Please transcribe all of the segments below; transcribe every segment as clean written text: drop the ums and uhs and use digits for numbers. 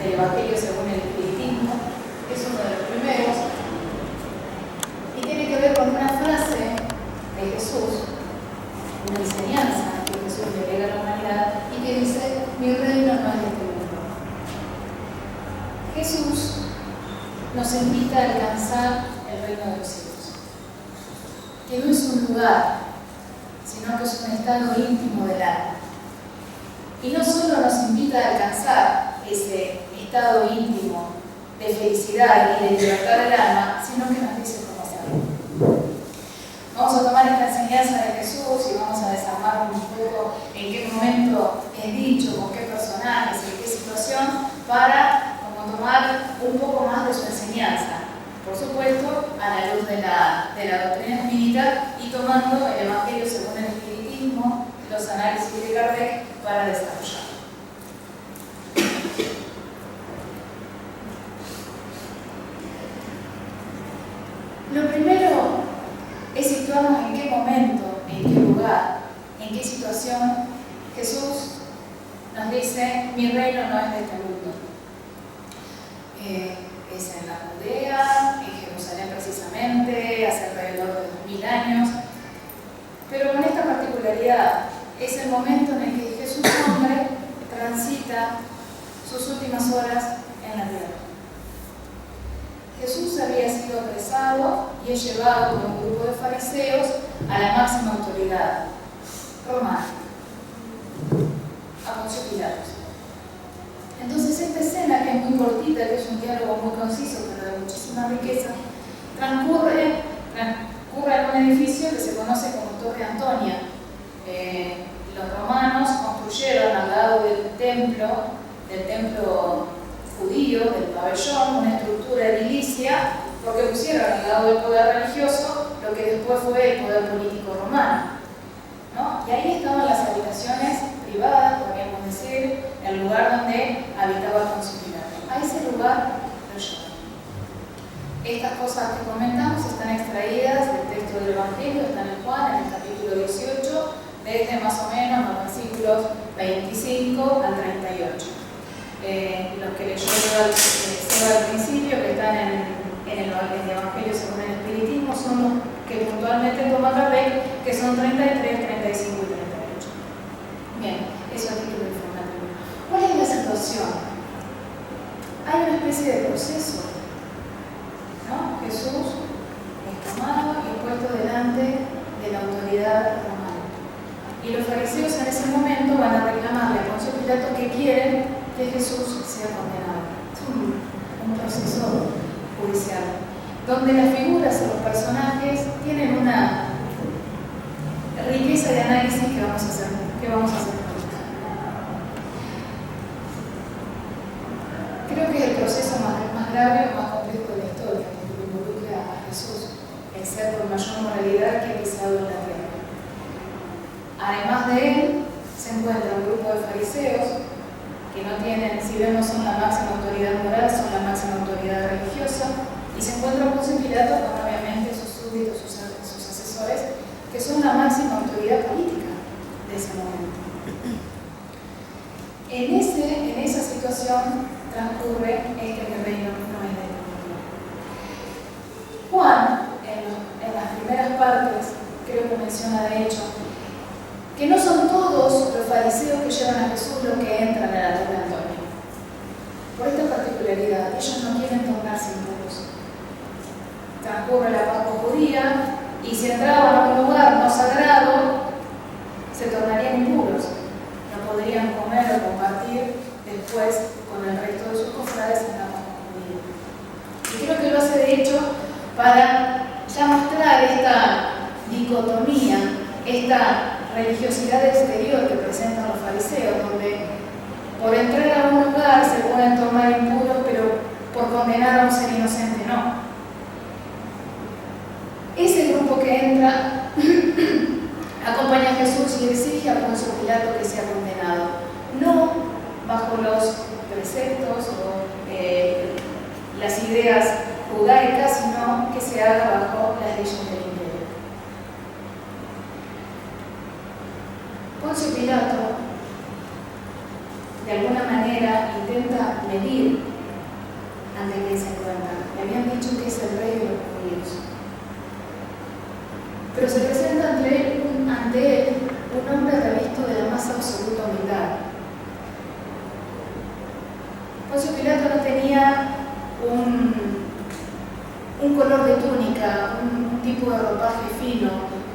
del Evangelio según el Espiritismo, es uno de los primeros, y tiene que ver con una frase de Jesús, una enseñanza que Jesús le lega a la humanidad y que dice: mi reino no es de este mundo. Jesús nos invita a alcanzar el reino de los cielos, que no es un lugar, sino que es un estado íntimo del alma. Y no solo nos invita a alcanzar ese estado íntimo de felicidad y de libertad del alma, sino que nos dice cómo hacerlo. Vamos a tomar esta enseñanza de Jesús y vamos a desarmar un poco en qué momento es dicho, con qué personajes, en qué situación, para tomar un poco más de su enseñanza. Por supuesto, a la luz de la doctrina espírita y tomando el Evangelio según el Espiritismo, los análisis de Kardec para desarrollarlo. Lo primero es situarnos en qué momento, en qué lugar, en qué situación Jesús nos dice: mi reino no es de este mundo. Es en la Judea, en Jerusalén precisamente, hace alrededor de 2000 años, pero con esta particularidad: es el momento en el que Jesús hombre transita sus últimas horas en la tierra. Jesús había sido apresado y es llevado por un grupo de fariseos a la máxima autoridad romana, a Poncio Pilatos. Entonces esta escena, que es muy cortita, que es un diálogo muy conciso pero de muchísima riqueza, transcurre en un edificio que se conoce como Torre Antonia. Los romanos construyeron al lado del templo judío, del pabellón, una estructura edilicia, porque pusieron al lado del poder religioso lo que después fue el poder político romano, ¿no? Y ahí estaban las habitaciones privadas, podríamos decir, el lugar donde habitaba Poncio Pilato. A ese lugar lo llevan. Estas cosas que comentamos están extraídas del texto del Evangelio, están en Juan, en el capítulo 18, desde más o menos los versículos 25 al 38. Los que leyó Seba al principio, que están en el Evangelio según el Espiritismo, son los que puntualmente toma Kardec, que son 33, 35 y 38. Bien, eso a título informativo. ¿Cuál es la situación? Hay una especie de proceso, ¿no? Jesús es tomado y puesto delante de la autoridad romana. Y los fariseos en ese momento van a reclamarle a Poncio Pilato que quieren que Jesús sea condenado. Es un proceso judicial, donde las figuras o los personajes tienen una riqueza de análisis que vamos a hacer juntos. Creo que es el proceso más grave o más complejo de la historia, que involucra a Jesús, el ser con mayor moralidad que ha pisado en la tierra. Además de él, se encuentra un grupo de fariseos que no tienen, si vemos, son la máxima autoridad moral, son la máxima autoridad religiosa, y se encuentra Poncio Pilato con obviamente sus súbditos, sus asesores, que son la máxima autoridad política de ese momento. En esa situación transcurre el que mi reino no es de este mundo. Juan, en las primeras partes, creo que menciona de hecho, que no son todos los fariseos que llevan a Jesús los que entran a la Torre Antonia. Por esta particularidad, ellos no quieren tornarse impuros. Transcurre la Pascua judía y si entraban a un lugar no sagrado, se tornarían impuros. No podrían comer o compartir después con el resto de sus cofrades en la Pascua judía. Y creo que lo hace de hecho para ya mostrar esta dicotomía, esta religiosidad exterior que presentan los fariseos, donde por entrar a un lugar se pueden tornar impuros, pero por condenar a un ser inocente no. Ese grupo que entra acompaña a Jesús y exige a Poncio Pilato que sea condenado, no bajo los preceptos o las ideas judaicas, sino que se haga bajo las leyes del imperio. Poncio Pilato, de alguna manera, manera intenta medir ante quien se encuentra. Le habían dicho que es el rey de los judíos. Pero se presenta ante él un hombre revisto de la más absoluta humildad. Poncio Pilato no tenía un color de túnica, un tipo de ropaje fino,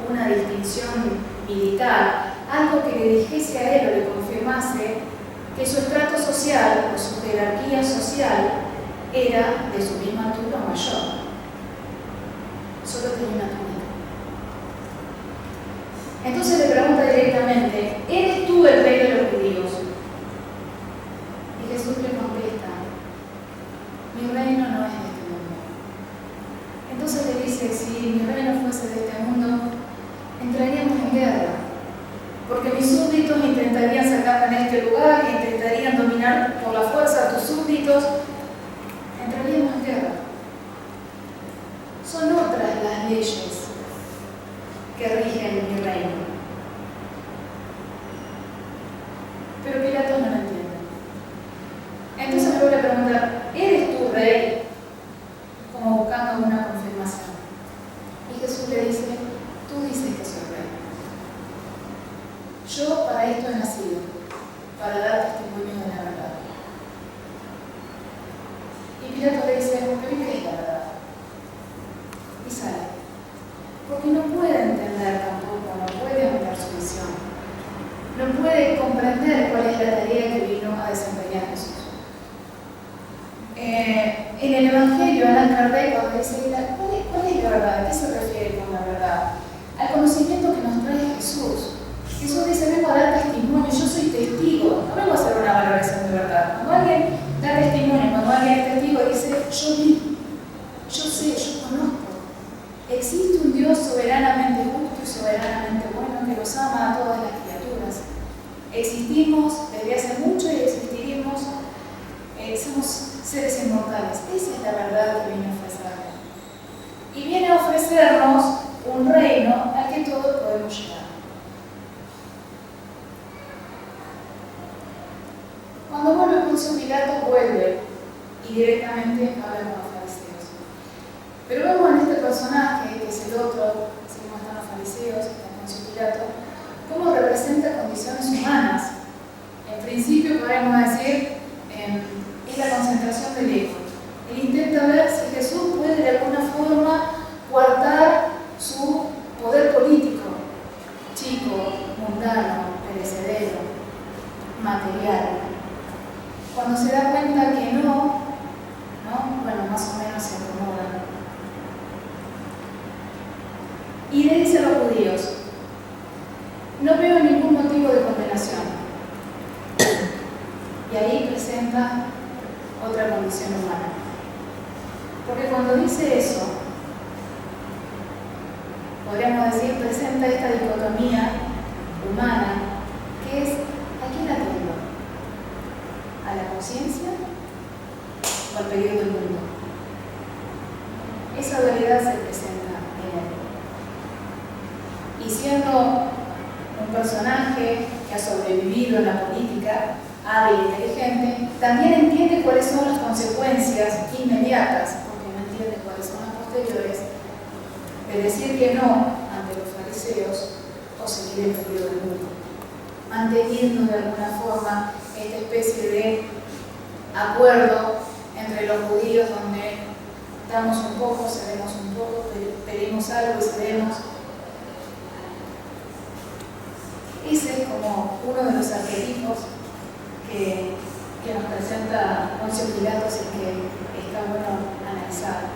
una distinción militar, algo que le dijese a él o le confirmase que su estrato social o su jerarquía social era de su misma altura o mayor. Solo tenía una túnica. Entonces le pregunta directamente: ¿eres tú el rey de los judíos? Y Jesús le contesta: mi reino no es de este mundo. Entonces le dice: si mi reino fuese de este mundo, entraríamos en guerra, porque mis súbditos intentarían sacarme en este lugar y intentarían dominar por la fuerza a tus súbditos. Entraríamos en guerra. Son otras las leyes que rigen mi reino. Pero Pilato no lo entiende. Entonces le vuelve a preguntar: ¿eres tú rey? Como buscando una confirmación. Y Jesús le dice: tú dices que soy rey. Yo para esto he nacido, para dar testimonio de la verdad. Y Pilato le dice: ¿pero qué es la verdad? Y sale. Porque no puede entender tampoco, no puede aumentar su visión. No puede comprender cuál es la tarea que vino a desempeñar Jesús. En el Evangelio, Allan Kardec, cuando dice: ¿cuál es la verdad? ¿A qué se refiere con la verdad? Al conocimiento que nos trae Jesús. Jesús dice: vengo a dar testimonio, yo soy testigo, no vengo a hacer una valoración de verdad. Cuando alguien da testimonio, cuando alguien es testigo, dice: yo vi, yo sé, yo conozco. Existe un Dios soberanamente justo y soberanamente bueno que nos ama a todas las criaturas. Existimos desde hace mucho y existiremos, somos seres inmortales. Esa es la verdad que viene a ofrecernos. Y viene a ofrecernos un reino al que todos podemos llegar. Cuando vuelve Poncio Pilato, vuelve y directamente habla con los fariseos. Pero vemos en este personaje, que es el otro, así como están los fariseos, está Poncio Pilato, cómo representa condiciones humanas. En principio podemos decir, es la concentración del ego. Él intenta ver si Jesús puede de alguna forma coartar su poder político, chico, mundano, perecedero, material. Cuando se da cuenta que no, bueno, más o menos se acomoda. Y le dice a los judíos: no veo ningún motivo de condenación. Y ahí presenta otra condición humana. Porque cuando dice eso, podríamos decir, presenta esta dicotomía humana, que es: ¿a quién atiendo? ¿A la conciencia o al peligro del mundo? Esa dualidad se presenta en él. Y siendo un personaje que ha sobrevivido en la política, hábil e inteligente, también entiende cuáles son las consecuencias inmediatas, porque no entiende cuáles son las posteriores, de decir que no ante los fariseos o seguir el peligro del mundo, manteniendo de alguna forma esta especie de acuerdo entre los judíos donde damos un poco, cedemos un poco, pedimos algo y cedemos. Ese es como uno de los arquetipos que nos presenta Poncio Pilato y que está bueno analizar.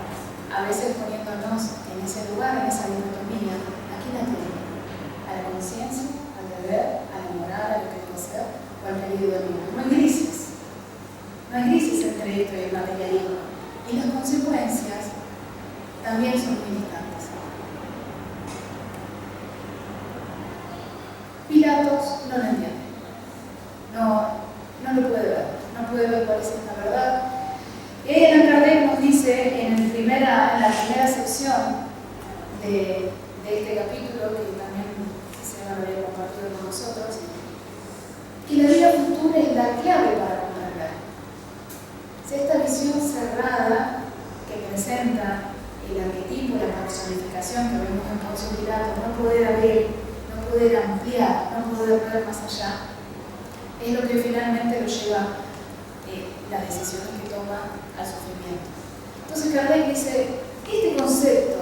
A veces poniéndonos en ese lugar, en esa dicotomía: ¿a quién atiende? ¿A la conciencia, al deber, a la moral, a lo que debo hacer, o al peligro del mundo? No hay grises. No hay grises entre esto y el materialismo. Y las consecuencias también son muy distantes. Pilatos no lo entiende. No lo puede ver. No puede ver cuál es esta verdad. Y ahí Allan Kardec nos dice en la primera sección de este capítulo, que también se va a ver compartido con nosotros, que la vida futura es la clave para comprender. cerrada que presenta el arquetipo, la personificación que vemos en Poncio Pilato, no poder abrir, no poder ampliar, no poder ver más allá, es lo que finalmente lo lleva las decisiones que toma al sufrimiento. Entonces Kardec dice, este concepto,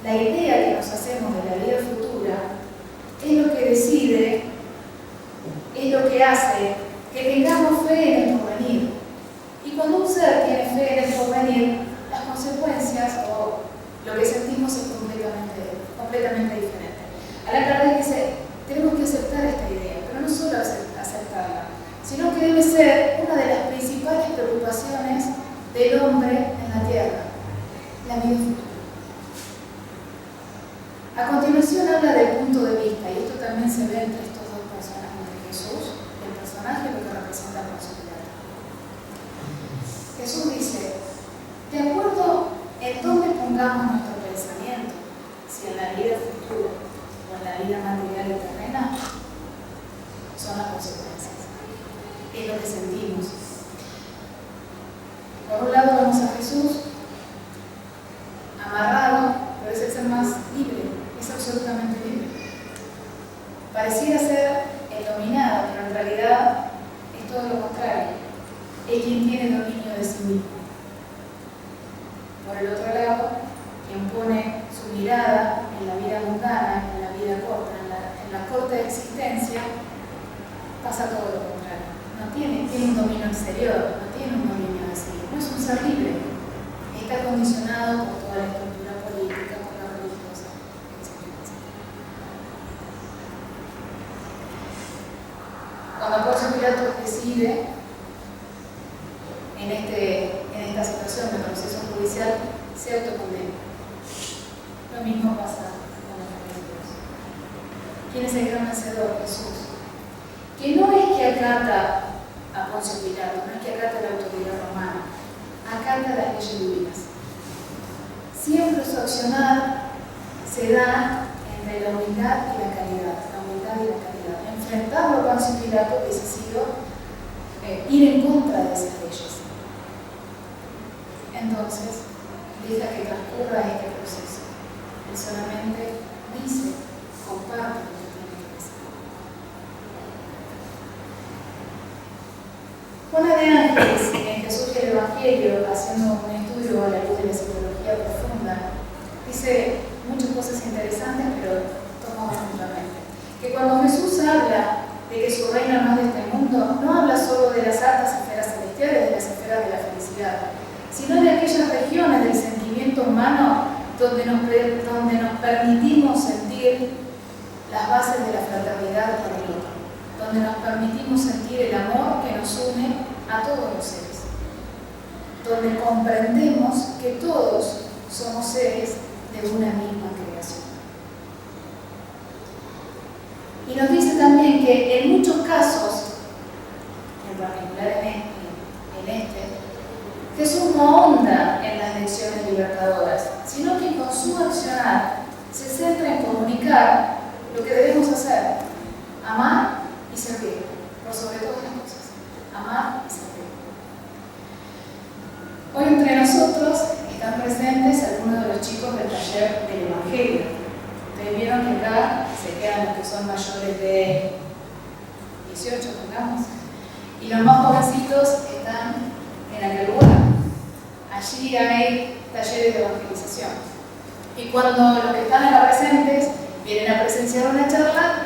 la idea que nos hacemos de la vida futura, es lo que decide, es lo que hace que tengamos fe en el porvenir. Y cuando un ser tiene fe en el porvenir, las consecuencias o lo que sentimos es completamente diferente. Alain Kardec dice, tenemos que aceptar esta idea, pero no solo aceptarla, sino que debe ser una de las principales preocupaciones del hombre en la tierra, la vida futura. A continuación habla del punto de vista, y esto también se ve entre estos dos personajes de Jesús, el personaje y lo que representa Poncio Pilato. Jesús dice, de acuerdo en dónde pongamos nuestro pensamiento, si en la vida futura o en la vida material y terrena, son las consecuencias, es lo que sentimos. Por un lado vemos a Jesús amarrado, pero es el ser más libre, es absolutamente libre. Pareciera ser el dominado, pero en realidad es todo lo contrario. Es quien tiene dominio de sí mismo. Por el otro lado, quien pone su mirada en la vida mundana, en la vida corta, en la corta existencia, pasa todo lo contrario. No tiene un dominio exterior, no tiene un dominio de sí, no es un ser libre. Está condicionado por toda la estructura política, por la religiosa, etc. Cuando Poncio Pilato decide en esta situación de proceso judicial, se autocondena. Lo mismo pasa con los fariseos. ¿Quién es el gran vencedor? Jesús. Que no es que acata a Poncio Pilato, no es que acata la autoridad romana, acata las leyes divinas. Siempre su accionar se da entre la humildad y la caridad, Enfrentarlo a Poncio Pilato hubiese sido ir en contra de esas leyes. Entonces, deja que transcurra este proceso. Él solamente dice, comparte lo que tiene que decir. Juana de Ángeles, en Jesús y el Evangelio, haciendo un estudio a la luz de la psicología profunda, dice muchas cosas interesantes, pero tomamos puntualmente. Que cuando Jesús habla de que su reino no es de este mundo, no habla solo de las altas esferas celestiales, de las esferas de la felicidad, sino de aquellas regiones del sentimiento humano donde nos permitimos sentir las bases de la fraternidad con el otro, donde nos permitimos sentir el amor que nos une a todos los seres, donde comprendemos que todos somos seres de una misma creación. Y nos dice también que en muchos casos, en particular en este, Jesús no ahonda en las lecciones libertadoras, sino que con su accionar se centra en comunicar lo que debemos hacer: amar y servir, por sobre todas las cosas. Amar y servir. Hoy entre nosotros están presentes algunos de los chicos del taller del Evangelio. Ustedes vieron que acá se quedan los que son mayores de 18, pongamos, y los más jovencitos están en aquel lugar. Allí hay talleres de evangelización. Y cuando los que están acá presentes vienen a presenciar una charla,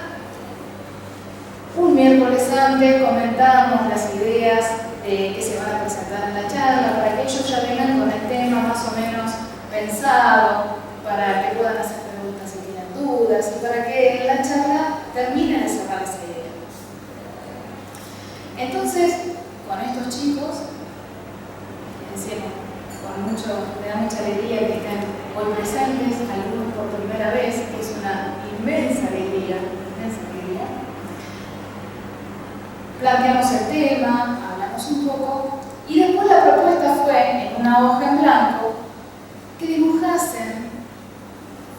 un miércoles antes comentamos las ideas que se van a presentar en la charla, para que ellos ya vengan con el tema más o menos pensado, para que puedan hacer preguntas si tienen dudas, y para que en la charla terminen de cerrar esa idea. Entonces, con estos chicos, me da mucha alegría que estén hoy presentes, algunos por primera vez, que es una inmensa alegría. Planteamos el tema, hablamos un poco, y después la propuesta fue, en una hoja en blanco, que dibujasen,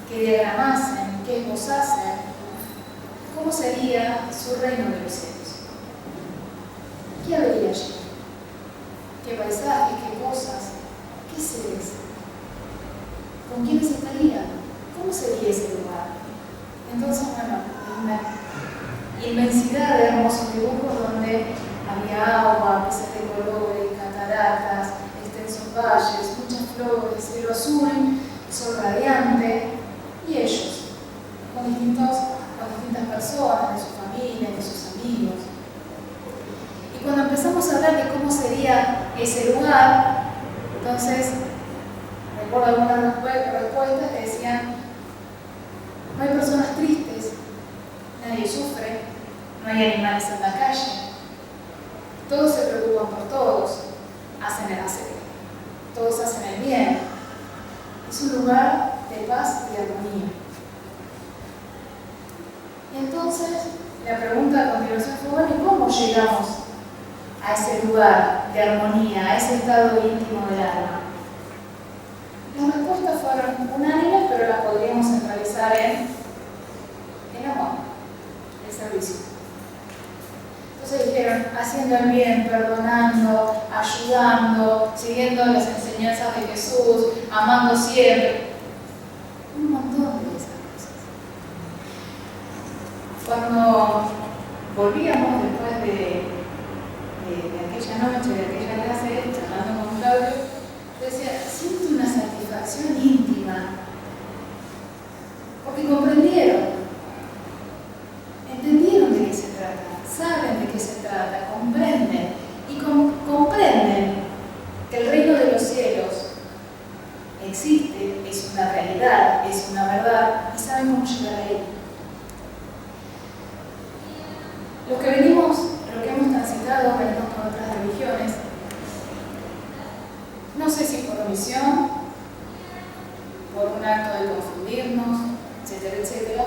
que diagramasen, que esbozasen cómo sería su reino de los cielos. ¿Qué habría allí? ¿Qué paisajes, qué cosas? cosas, ¿qué seres? ¿Con quiénes estarían? ¿Cómo sería ese lugar? Entonces, bueno, una inmensidad de hermosos dibujos donde había agua, piezas de colores, cataratas, extensos valles, muchas flores, cielo azul, sol radiante, y ellos, con distintas personas, de su familia, de sus amigos. Y cuando empezamos a hablar de cómo sería ese lugar, entonces, recuerdo algunas respuestas que decían: no hay personas tristes, nadie sufre, no hay animales en la calle, todos se preocupan por todos, todos hacen el bien. Es un lugar de paz y de armonía. Y entonces, la pregunta a continuación fue: bueno, ¿y cómo llegamos a ese lugar de armonía, a ese estado íntimo del alma? Las respuestas fueron unánimes, pero las podríamos centralizar en el amor, el servicio. Entonces dijeron: haciendo el bien, perdonando, ayudando, siguiendo las enseñanzas de Jesús, amando siempre. Un montón de esas cosas. Cuando volvíamos después de aquella noche, de aquella clase, charlando con Claudio, decía: siento una satisfacción íntima, porque entendieron de qué se trata, saben de qué se trata, comprenden, y comprenden que el reino de los cielos existe, es una realidad, es una verdad, y saben cómo llegar a él. Lo que hemos transitado, venimos con otras religiones, no sé si por omisión, por un acto de confundirnos, etcétera, etcétera,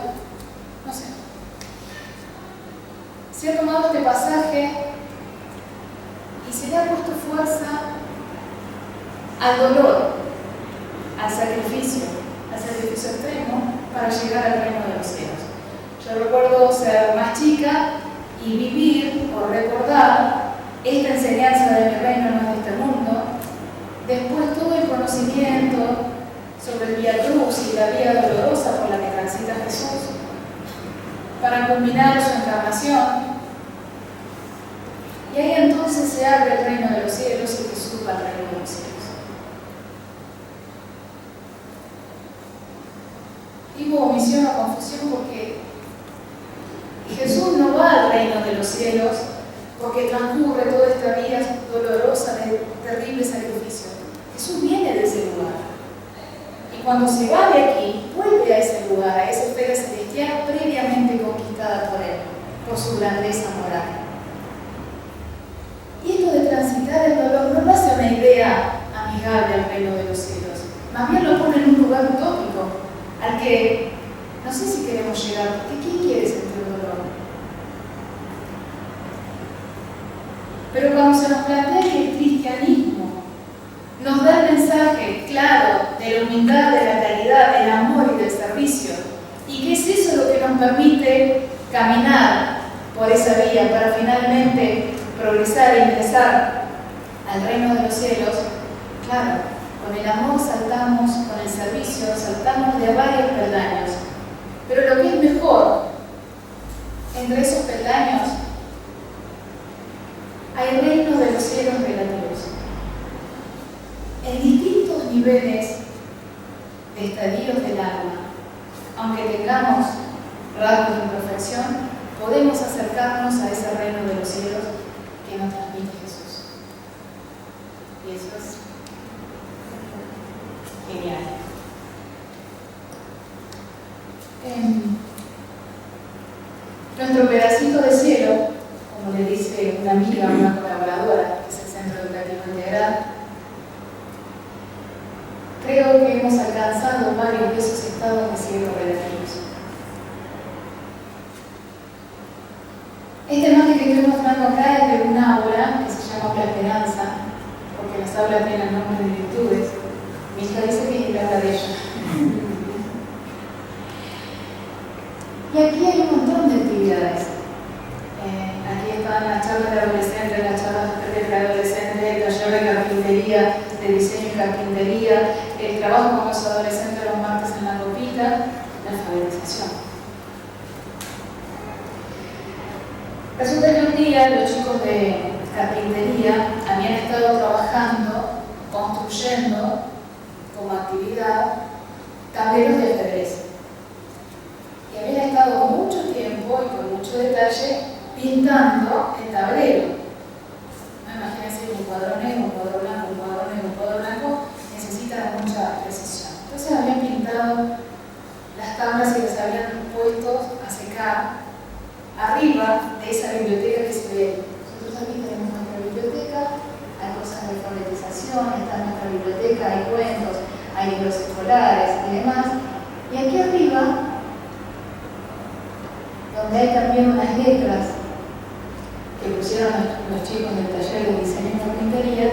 no sé. Se ha tomado este pasaje y se le ha puesto fuerza al dolor, al sacrificio extremo para llegar al reino de los cielos. Yo recuerdo ser más chica y vivir o recordar esta enseñanza de mi reino no es de este mundo. Después todo el conocimiento sobre el Vía Cruz y la vía dolorosa por la que transita Jesús para culminar su encarnación. Y ahí entonces se abre el reino de los cielos y Jesús va al reino de los cielos. Y hubo omisión o confusión porque Jesús no va al reino de los cielos porque transcurre toda esta vía dolorosa de terrible sacrificio. Jesús viene de ese lugar. Y cuando se va de aquí, vuelve a ese lugar, a esa esfera celestial previamente conquistada por Él, por su grandeza moral. Y esto de transitar el dolor no lo hace una idea amigable al reino de los cielos. Más bien lo pone en un lugar utópico, al que no sé si queremos llegar, porque ¿quién quiere sentir dolor? Pero cuando se nos plantea que el cristianismo nos da el mensaje claro de la humildad, de la caridad, del amor y del servicio, y que es eso lo que nos permite caminar por esa vía para finalmente progresar e ingresar al reino de los cielos, claro, con el amor saltamos, con el servicio saltamos de varios peldaños. Pero lo que es mejor, entre esos peldaños, hay reinos de los cielos relativos. En distintos niveles de estadios del alma, aunque tengamos rasgos de imperfección, podemos acercarnos a ese reino de los cielos que nos transmite Jesús. Y eso es genial. Nuestro pedacito de cielo, como le dice una amiga, una colaboradora, que es el Centro Educativo Integral, creo que hemos alcanzado varios de esos estados de cielo relativos. Esta imagen que estoy mostrando acá es de una aula que se llama La Esperanza, porque las aulas tienen nombres de virtudes. Mi hija dice que es la de ella. Y aquí hay un montón de actividades. Aquí están las charlas de adolescentes, las charlas de preadolescentes, el taller de carpintería. albañilería, de diseño y carpintería, el trabajo con los adolescentes los martes en la copita, la alfabetización. Resulta que un día los chicos de carpintería habían estado trabajando, construyendo como actividad tableros de ajedrez. Y habían estado mucho tiempo y con mucho detalle pintando el tablero. No, imagínense un cuadro negro, un cuadro blanco, un cuadro negro, un cuadro blanco, necesita mucha precisión. Entonces habían pintado las tablas y las habían puesto a secar arriba de esa biblioteca que se ve. Nosotros aquí tenemos nuestra biblioteca, hay cosas de alfabetización, está en nuestra biblioteca, hay cuentos, hay libros escolares y demás. Y aquí arriba, donde hay también unas letras que pusieron los chicos del taller de diseño y carpintería,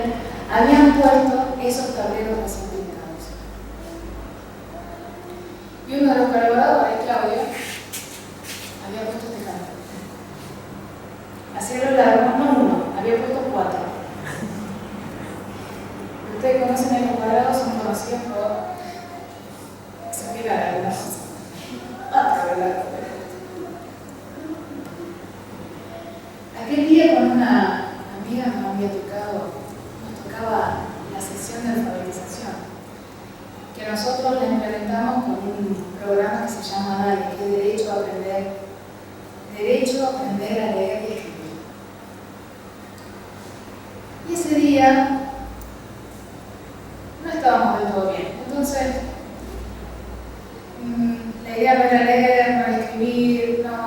habían puesto esos tableros recién pintados. Y uno de los colaboradores, Claudio, había puesto este canto. Así a lo largo, no uno, había puesto 4. Ustedes conocen a los cuadrados, son conocidos por exagerar algunas cosas. Aquel día con una amiga nos tocaba la sesión de alfabetización, que nosotros la implementamos con un programa que se llama DALI, que es Derecho a aprender a leer y escribir. Y ese día no estábamos del todo bien. Entonces, la idea no era leer, no era escribir, no.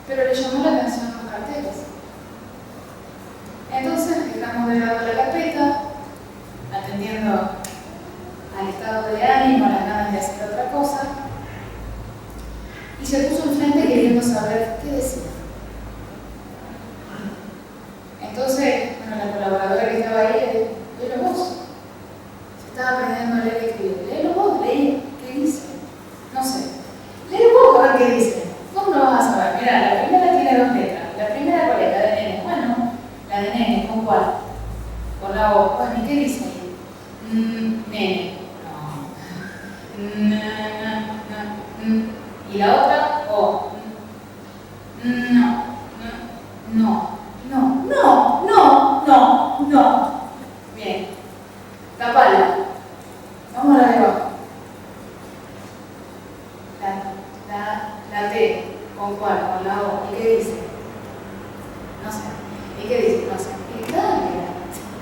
Pero le llamó la atención los carteles. Entonces, dejamos de lado la carpeta, atendiendo al estado de ánimo, a las ganas de hacer otra cosa, y se puso enfrente queriendo saber qué decía. Entonces, la colaboradora que estaba ahí, léelo vos. Se estaba aprendiendo a leer y escribir. Léelo vos, leí. ¿Qué dice? No sé. Léelo vos a ver qué dice. ¿Cómo lo vas a saber? Mirá, la primera tiene 2 letras. ¿La primera cuál es? La de nene. Bueno, la de nene, ¿con cuál? Con la O. Bueno, ¿y qué dice ahí? Nene. No. ¿Y la otra? O. No. Bien. Tapala. Vamos a la de abajo. La T. ¿Con cuál? Con la O. ¿Y qué dice? No sé. ¿Y qué dice? No sé. ¿Y dale?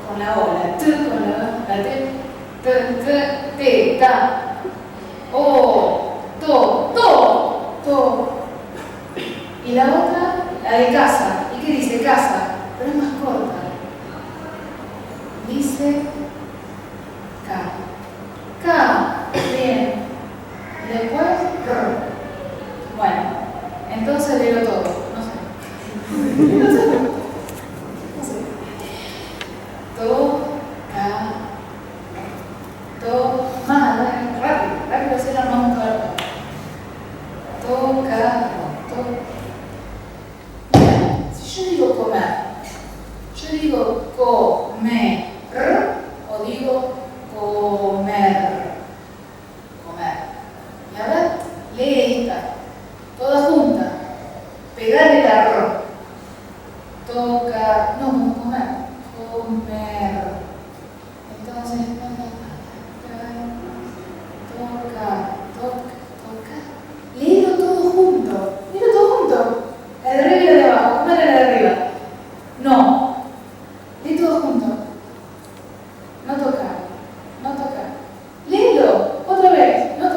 Con la O. La T, con la T. T, ta. O. To. Y la otra, la de casa. ¿Y qué dice? Casa. Pero es más corta. Dice K. Bien. Y después R. Bueno, entonces léelo todo. No sé. Más, rápido, se la vamos a ver. Si yo digo comer, yo digo comer o digo comer. Y a ver, lee esta, toda junta. Pegar el arroz. Comer. Entonces, toca. Léelo todo junto. La de arriba y la de abajo. ¿Cómo era la de arriba? No. Lee todo junto. No toca. Léelo. Otra vez. No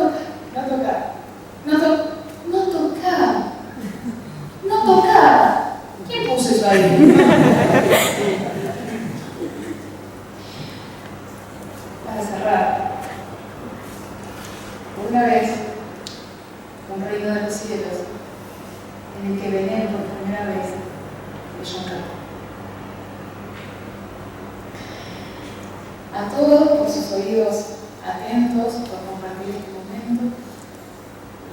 toca. ¿Quién puso eso ahí? Para cerrar. Una vez, un reino de los cielos, en el que venía por primera vez leyó un canto. A todos por sus oídos atentos por compartir este momento,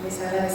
les agradecemos.